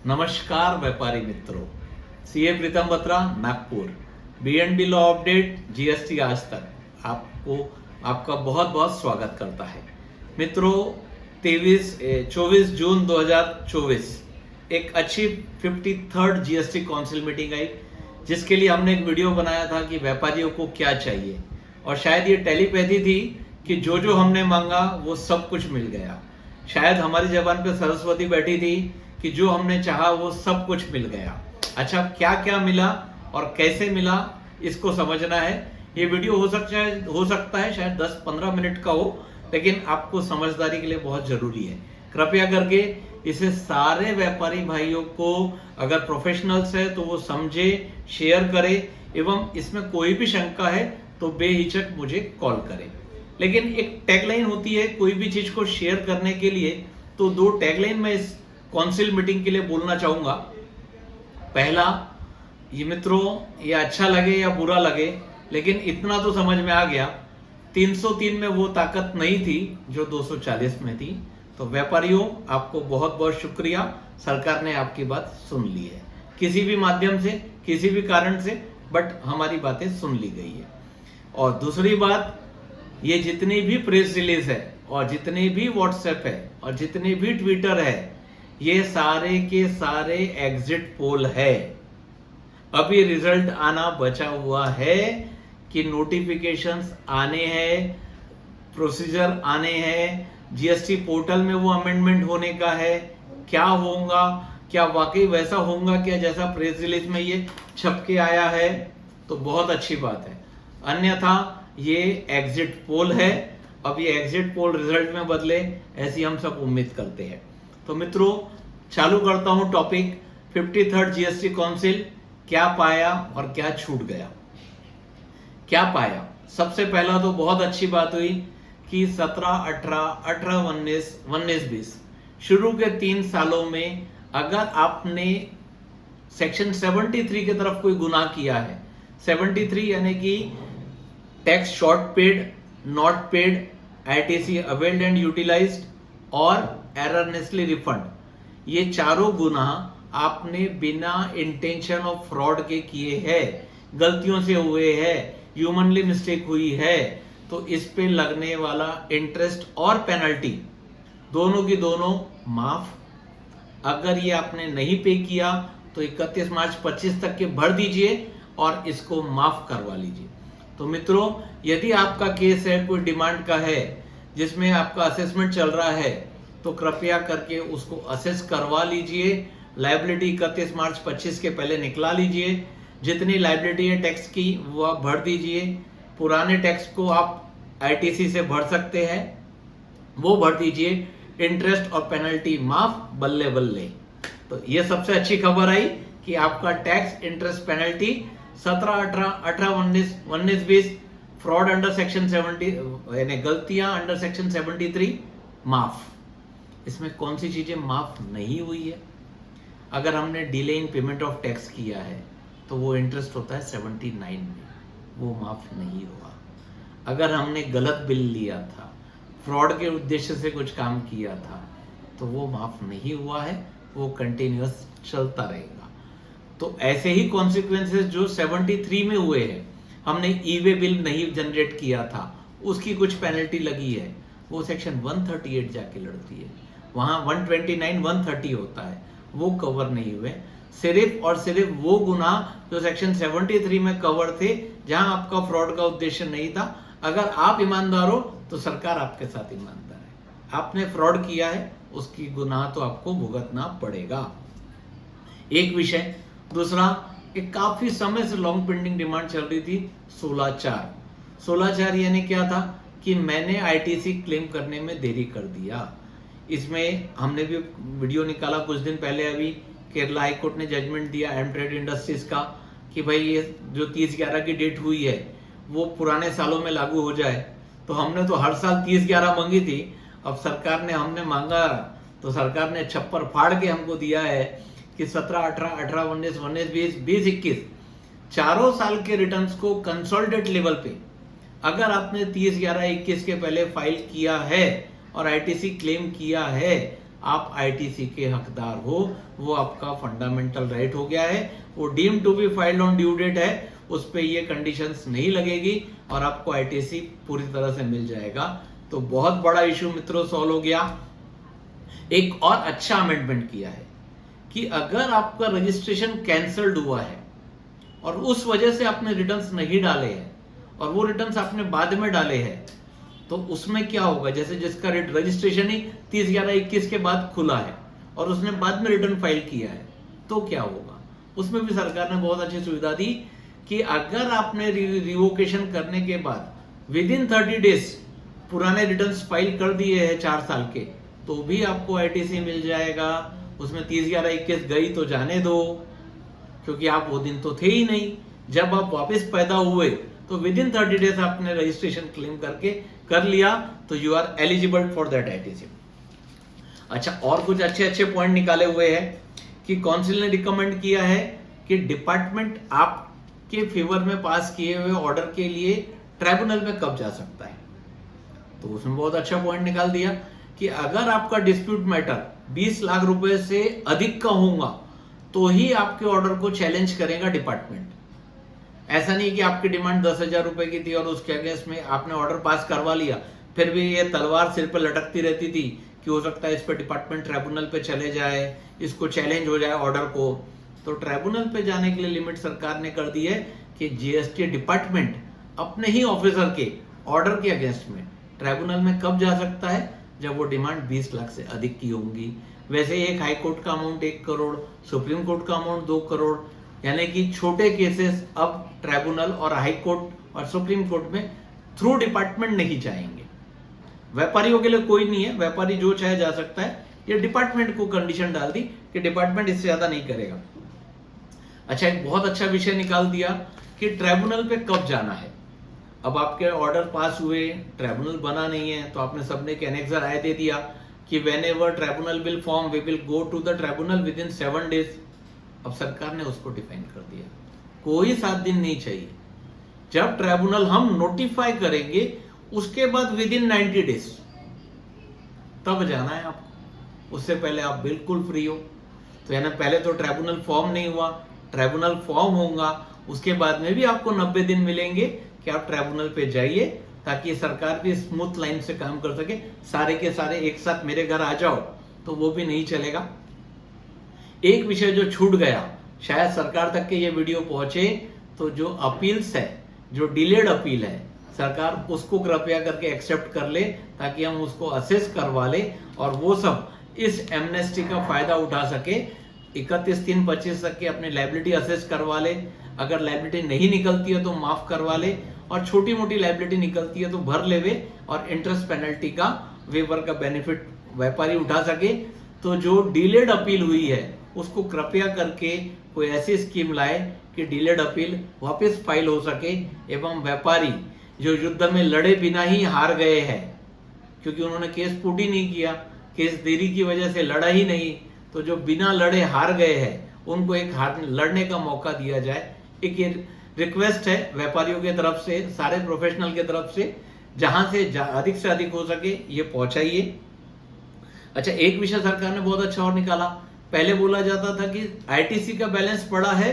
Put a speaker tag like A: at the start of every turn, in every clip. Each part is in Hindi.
A: नमस्कार व्यापारी मित्रों, CA Pritam Batra Nagpur, BNB law update GST आज तक आपको आपका बहुत बहुत स्वागत करता है। मित्रों, 24 जून 2024 एक अच्छी 53rd GST council meeting I, जिसके लिए हमने एक वीडियो बनाया था कि व्यापारियों को क्या चाहिए, और शायद ये टेलीपैथी थी कि जो जो हमने मांगा वो सब कुछ मिल गया। शायद हमारी जबान पे सरस्वती बैठी थी कि जो हमने चाहा वो सब कुछ मिल गया। अच्छा, क्या क्या मिला और कैसे मिला, इसको समझना है। ये वीडियो हो सकता है शायद 10-15 मिनट का हो, लेकिन आपको समझदारी के लिए बहुत जरूरी है। कृपया करके इसे सारे व्यापारी भाइयों को, अगर प्रोफेशनल्स है तो वो समझे, शेयर करे, एवं इसमें कोई भी शंका है तो बेहिचक मुझे कॉल करें। लेकिन एक टैगलाइन होती है कोई भी चीज को शेयर करने के लिए, तो 2 टैगलाइन मैं इस काउंसिल मीटिंग के लिए बोलना चाहूंगा। पहला, ये मित्रों, ये अच्छा लगे या बुरा लगे, लेकिन इतना तो समझ में आ गया, 303 में वो ताकत नहीं थी जो 240 में थी। तो व्यापारियों, आपको बहुत बहुत शुक्रिया, सरकार ने आपकी बात सुन ली है, किसी भी माध्यम से, किसी भी कारण से, बट हमारी बातें सुन ली गई है। और दूसरी बात, ये जितनी भी प्रेस रिलीज है और जितने भी व्हाट्सएप है और जितने भी ट्विटर है, ये सारे के सारे एग्जिट पोल है। अभी रिजल्ट आना बचा हुआ है कि नोटिफिकेशंस आने हैं, प्रोसीजर आने हैं, जीएसटी पोर्टल में वो अमेंडमेंट होने का है। क्या होगा, क्या वाकई वैसा होगा क्या जैसा प्रेस रिलीज में ये छप के आया है, तो बहुत अच्छी बात है। अन्यथा ये एग्जिट पोल है, अब ये एग्जिट पोल रिजल्ट में बदले, ऐसी हम सब उम्मीद करते हैं। तो मित्रों, चालू करता हूं टॉपिक 53rd जीएसटी काउंसिल, क्या पाया और क्या छूट गया। क्या पाया, सबसे पहला तो बहुत अच्छी बात हुई कि 17, 18, 19, 20 शुरू के 3 सालों में अगर आपने सेक्शन 73 की तरफ कोई गुनाह किया है, 73 यानी कि tax short paid, not paid, ITC availed and utilised और एररनेसली रिफंड, ये चारों गुनाह आपने बिना इंटेंशन ऑफ फ्रॉड के किए हैं, गलतियों से हुए हैं, ह्यूमनली मिस्टेक हुई है, तो इस पे लगने वाला इंटरेस्ट और पेनल्टी दोनों की दोनों माफ। अगर ये आपने नहीं पे किया तो 31 मार्च 25 तक के भर दीजिए और इसको माफ करवा लीजिए। तो मित्रों, यदि आपका केस है, कोई डिमांड का है जिसमें आपका असेसमेंट चल रहा है, तो कृपया करके उसको असेस करवा लीजिए। लायबिलिटी 31 मार्च 25 के पहले निकला लीजिए। जितनी लायबिलिटी है टैक्स की वो आप भर दीजिए। पुराने टैक्स को आप आईटीसी से भर सकते हैं, वो भर दीजिए। इंटरेस्ट और पेनल्टी माफ, बल्ले बल्ले। तो ये सबसे अच्छी खबर आई कि आपका tax, interest, penalty 17, 18, 19, 20 fraud under section 70 यानी गलतियां अंडर सेक्शन 73 माफ। इसमें कौन सी चीजें माफ नहीं हुई है? अगर हमने delay in payment of tax किया है तो वो इंटरेस्ट होता है 79 में, वो माफ नहीं हुआ। अगर हमने गलत बिल लिया था, फ्रॉड के उद्देश्य से कुछ काम किया था, तो वो माफ नहीं हुआ है, वो कंटिन्यूअस चलता रहेगा। तो ऐसे ही कॉन्सिक्वेंसेस जो 73 में हुए हैं, हमने ई वे बिल नहीं जनरेट किया था, उसकी कुछ पेनल्टी लगी है, वो सेक्शन 138 जाके लड़ती है, वहां 129, 130 होता है, वो कवर नहीं हुए। सिर्फ और सिर्फ वो गुनाह जो सेक्शन 73 में कवर थे, जहां आपका फ्रॉड का उद्देश्य नहीं था। अगर आप ईमानदार हो तो सरकार आपके साथ ईमानदार है। आपने फ्रॉड किया है, उसकी गुनाह तो आपको भुगतना पड़ेगा। एक विषय। दूसरा, एक काफी समय से लॉन्ग पेंडिंग डिमांड चल रही थी 16/4। 16/4 यानी क्या था कि मैंने आईटीसी क्लेम करने में देरी कर दिया। इसमें हमने भी वीडियो निकाला कुछ दिन पहले, अभी केरला हाई कोर्ट ने जजमेंट दिया एम ट्रेड इंडस्ट्रीज का कि भाई ये जो 30/11 की डेट हुई है वो पुराने सालों में लागू हो जाए। तो हमने तो हर साल 30/11 मांगी थी, अब सरकार ने, हमने मांगा तो सरकार ने छप्पर फाड़ के हमको दिया है कि 17, 18, 19, 20, 21 चारों साल के रिटर्न्स को कंसोलिडेट लेवल पे अगर आपने 30/11/21 के पहले फाइल किया है और आईटीसी क्लेम किया है, आप आईटीसी के हकदार हो, वो आपका फंडामेंटल राइट हो गया है। वो deem to be filed on due date है, उस पे ये कंडीशंस नहीं लगेगी और आपको आईटीसी पूरी तरह से मिल जाएगा। तो बहुत बड़ा इशू मित्रों सॉल्व हो गया। एक और अच्छा अमेंडमेंट किया है कि अगर आपका रजिस्ट्रेशन कैंसल्ड हुआ है और उस वजह से आपने रिटर्न्स नहीं डाले हैं और वो रिटर्न्स आपने बाद में डाले हैं, तो उसमें क्या होगा, जैसे जिसका रजिस्ट्रेशन ही 30/11/21 के बाद खुला है और उसने बाद में रिटर्न फाइल किया है, तो क्या होगा, उसमें भी सरकार ने बहुत अच्छी सुविधा दी कि अगर आपने रिवोकेशन करने के बाद विद इन 30 डेज पुराने रिटर्न्स फाइल कर दिए हैं 4 साल के, तो भी आपको आईटीसी मिल जाएगा। उसमें 30/11/21 गई तो जाने दो, क्योंकि आप वो दिन तो थे ही नहीं। जब आप वापस पैदा हुए तो विद इन 30 डेज आपने रजिस्ट्रेशन क्लेम करके कर लिया, तो you are eligible for that ITC. अच्छा, और कुछ अच्छे अच्छे पॉइंट निकाले हुए हैं कि काउंसिल ने रिकमेंड किया है कि डिपार्टमेंट आपके फेवर में पास किए हुए ऑर्डर के लिए ट्राइब्यूनल में कब जा सकता है। तो उसमें बहुत अच्छा पॉइंट निकाल दिया कि अगर आपका डिस्प्यूट मैटर 20 लाख रुपए से अधिक का होगा तो ही आपके ऑर्डर को चैलेंज करेगा डिपार्टमेंट। ऐसा नहीं कि आपकी डिमांड 10,000 रुपए की थी और उसके अगेंस्ट में आपने ऑर्डर पास करवा लिया, फिर भी ये तलवार सिर पर लटकती रहती थी कि हो सकता है इस पर डिपार्टमेंट ट्राइब्यूनल पे चले जाए, इसको चैलेंज हो जाए ऑर्डर को। तो ट्राइब्यूनल पे जाने के लिए लिमिट सरकार ने कर दी है कि जीएसटी डिपार्टमेंट अपने ही ऑफिसर के ऑर्डर के अगेंस्ट में ट्राइब्यूनल में कब जा सकता है, जब वो डिमांड 20 लाख से अधिक की होंगी। वैसे एक हाई कोर्ट का अमाउंट 1 करोड़, सुप्रीम कोर्ट का अमाउंट 2 करोड़, यानी कि छोटे केसेस अब ट्राइब्यूनल और हाई कोर्ट और सुप्रीम कोर्ट में थ्रू डिपार्टमेंट नहीं जाएंगे। व्यापारियों के लिए कोई नहीं है, व्यापारी जो चाहे जा सकता है। ये डिपार्टमेंट को कंडीशन डाल दी कि डिपार्टमेंट इससे ज्यादा नहीं करेगा। अच्छा, एक बहुत अच्छा विषय निकाल दिया कि ट्राइब्यूनल पे कब जाना है। अब आपके ऑर्डर पास हुए, ट्राइब्यूनल बना नहीं है, तो आपने सबने एक एनेक्सर राय दे दिया कि whenever tribunal will form we will go to the tribunal within 7 days। अब सरकार ने उसको डिफाइन कर दिया, कोई 7 दिन नहीं चाहिए। जब ट्राइब्यूनल हम नोटिफाई करेंगे उसके बाद विद इन 90 डेज तब जाना है आपको, उससे पहले आप बिल्कुल फ्री हो। तो यानी पहले तो ट्राइब्यूनल फॉर्म नहीं हुआ, ट्राइब्यूनल फॉर्म होगा, उसके बाद में भी आपको 90 दिन मिलेंगे कि आप ट्राइब्यूनल पे जाइए, ताकि सरकार भी स्मूथ लाइन से काम कर सके। सारे के सारे एक साथ मेरे घर आ जाओ तो वो भी नहीं चलेगा। एक विषय जो छूट गया, शायद सरकार तक के ये वीडियो पहुंचे, तो जो अपील्स है, जो डिलेड अपील है, सरकार उसको कृपया करके एक्सेप्ट कर ले, ताकि हम उसको असेस करवा ले और वो सब इस एमनेस्टी का फायदा उठा सके। 31/3/25 तक के अपनी लायबिलिटी असेस करवा ले, अगर लायबिलिटी नहीं निकलती है तो माफ करवा ले, और छोटी मोटी लायबिलिटी निकलती है तो भर लेवे, और इंटरेस्ट पेनल्टी का वेवर का बेनिफिट व्यापारी उठा सके। तो जो डिलेड अपील हुई है उसको कृपया करके कोई ऐसी स्कीम लाए कि डिलेड अपील वापस फाइल हो सके, एवं व्यापारी जो युद्ध में लड़े बिना ही हार गए हैं, क्योंकि उन्होंने केस पुट ही नहीं किया, केस देरी की वजह से लड़ा ही नहीं, तो जो बिना लड़े हार गए हैं उनको एक लड़ने का मौका दिया जाए। एक रिक्वेस्ट है व्यापारियों के तरफ से, सारे प्रोफेशनल के तरफ से, जहां से अधिक से अधिक हो सके ये पहुंचाइए। अच्छा, एक विषय सरकार ने बहुत अच्छा और निकाला। पहले बोला जाता था कि आईटीसी का बैलेंस पड़ा है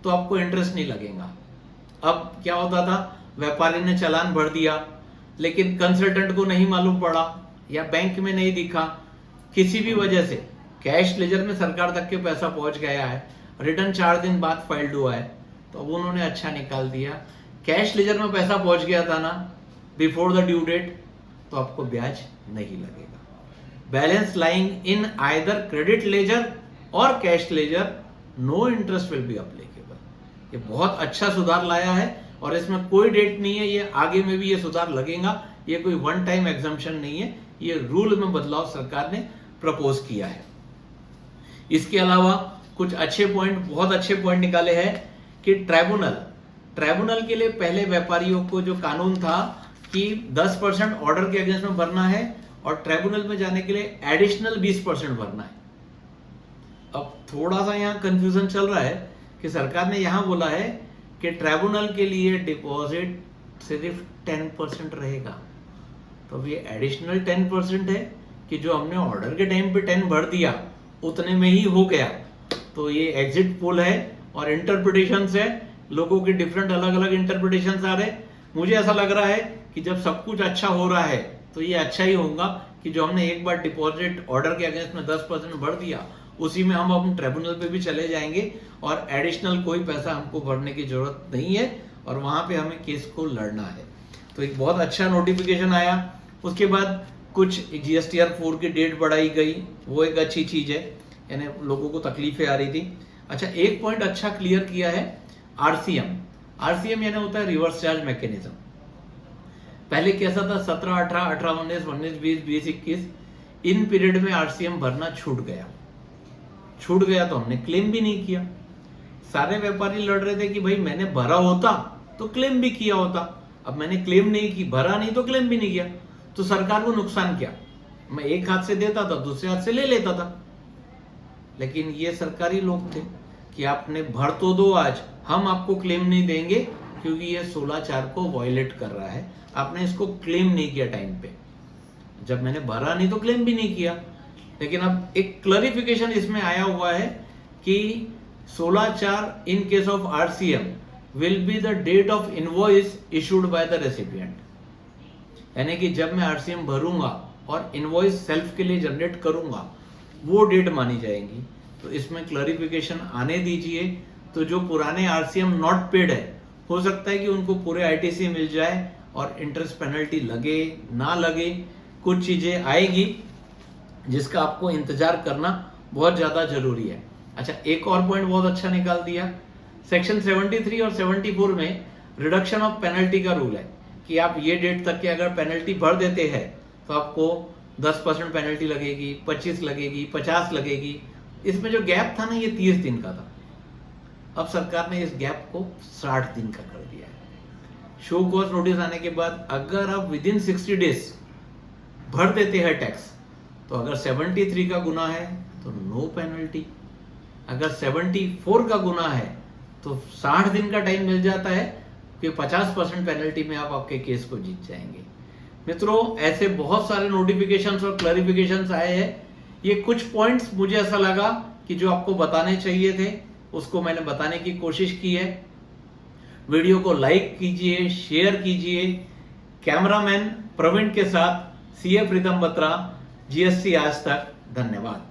A: तो आपको इंटरेस्ट नहीं लगेगा। अब क्या होता था, व्यापारी ने चालान भर दिया, लेकिन कंसल्टेंट को नहीं मालूम पड़ा या बैंक में नहीं दिखा, किसी भी वजह से कैश लेजर में सरकार तक के पैसा पहुंच गया है, रिटर्न 4 दिन बाद फाइल्ड हुआ है, तो अब उन्होंने अच्छा निकाल दिया, कैश लेजर में पैसा पहुंच गया था ना बिफोर द ड्यू डेट, तो आपको ब्याज नहीं लगेगा। Balance lying in either credit ledger और cash ledger, no interest will be applicable. ये बहुत अच्छा सुधार लाया है और इसमें कोई डेट नहीं है, ये आगे में भी ये सुधार लगेगा, ये कोई वन टाइम एग्जम्पशन नहीं है, ये रूल में बदलाव सरकार ने प्रपोज किया है। इसके अलावा कुछ अच्छे पॉइंट, बहुत अच्छे पॉइंट निकाले हैं कि ट्राइब्यूनल के लिए पहले व्यापारियों को जो कानून था कि 10% ऑर्डर के अगेंस्ट में भरना है और ट्राइब्यूनल में जाने के लिए एडिशनल 20% भरना है। अब थोड़ा सा यहाँ कंफ्यूजन चल रहा है कि सरकार ने यहाँ बोला है कि ट्राइब्यूनल के लिए डिपॉजिट सिर्फ 10% रहेगा, तो अब ये एडिशनल 10% है कि जो हमने ऑर्डर के टाइम पे 10 भर दिया उतने में ही हो गया। तो ये एग्जिट पोल है और इंटरप्रिटेशंस है, लोगों के डिफरेंट अलग अलग इंटरप्रिटेशंस आ रहे। मुझे ऐसा लग रहा है कि जब सब कुछ अच्छा हो रहा है तो ये अच्छा ही होगा कि जो हमने एक बार डिपॉजिट ऑर्डर के अगेंस्ट में 10% भर दिया उसी में हम अपने ट्रिब्यूनल पे भी चले जाएंगे और एडिशनल कोई पैसा हमको भरने की जरूरत नहीं है और वहां पे हमें केस को लड़ना है। तो एक बहुत अच्छा नोटिफिकेशन आया। उसके बाद कुछ GSTR 4 की डेट बढ़ाई गई, वो एक अच्छी चीज है, यानी लोगों को तकलीफें आ रही थी। अच्छा, एक पॉइंट अच्छा क्लियर किया है RCM यानी होता है रिवर्स चार्ज मैकेनिज्म। पहले कैसा था 17, 18, 18, 19, 19, 20, 21 इन पीरियड में RCM भरना छूट गया तो हमने क्लेम भी नहीं किया। सारे व्यापारी लड़ रहे थे कि भाई मैंने भरा होता तो क्लेम भी किया होता, अब मैंने क्लेम नहीं की, भरा नहीं तो क्लेम भी नहीं किया, तो सरकार को नुकसान क्या? मैं एक हाथ से देता था, दूसरे हाथ से ले लेता था। लेकिन ये सरकारी लोग थे कि आपने भर तो दो, आज हम आपको क्लेम नहीं देंगे क्योंकि ये 16(4) को वायलेट कर रहा है, आपने इसको क्लेम नहीं किया टाइम पे। जब मैंने भरा नहीं तो क्लेम भी नहीं किया। लेकिन अब एक क्लैरिफिकेशन इसमें आया हुआ है कि 16(4) in case of RCM will be the date of invoice issued by the recipient, यानी कि जब मैं RCM भरूंगा और इनवॉइस सेल्फ के लिए जनरेट करूंगा वो डेट मानी जाएगी। तो इसमें क्लैरिफिकेशन आने दीजिए। तो जो पुराने RCM नॉट पेड है, हो सकता है कि उनको पूरे ITC मिल जाए और इंटरेस्ट पेनल्टी लगे ना लगे, कुछ चीजें आएगी जिसका आपको इंतजार करना बहुत ज्यादा जरूरी है। अच्छा, एक और पॉइंट बहुत अच्छा निकाल दिया। सेक्शन 73 और 74 में रिडक्शन ऑफ पेनल्टी का रूल है कि आप ये डेट तक के अगर पेनल्टी भर देते हैं तो आपको 10% पेनल्टी लगेगी, 25 लगेगी, 50 लगेगी। इसमें जो गैप था ना, ये 30 दिन का था। अब सरकार ने इस गैप को 60 दिन का कर दिया है। शो कॉज नोटिस आने के बाद अगर आप विद इन 60 डेज भर देते हैं टैक्स, तो अगर 73 का गुना है तो नो पेनल्टी, अगर 74 का गुना है तो 60 दिन का टाइम मिल जाता है कि 50% पेनल्टी में आप आपके केस को जीत जाएंगे। मित्रों, ऐसे बहुत सारे नोटिफिकेशंस और क्लैरिफिकेशंस आए हैं। ये कुछ पॉइंट्स मुझे ऐसा लगा कि जो आपको बताने चाहिए थे उसको मैंने बताने की कोशिश की है। वीडियो को लाइक कीजिए, शेयर कीजिए। कैमरामैन प्रवीण के साथ CA प्रीतम बत्रा, GST आज तक। धन्यवाद।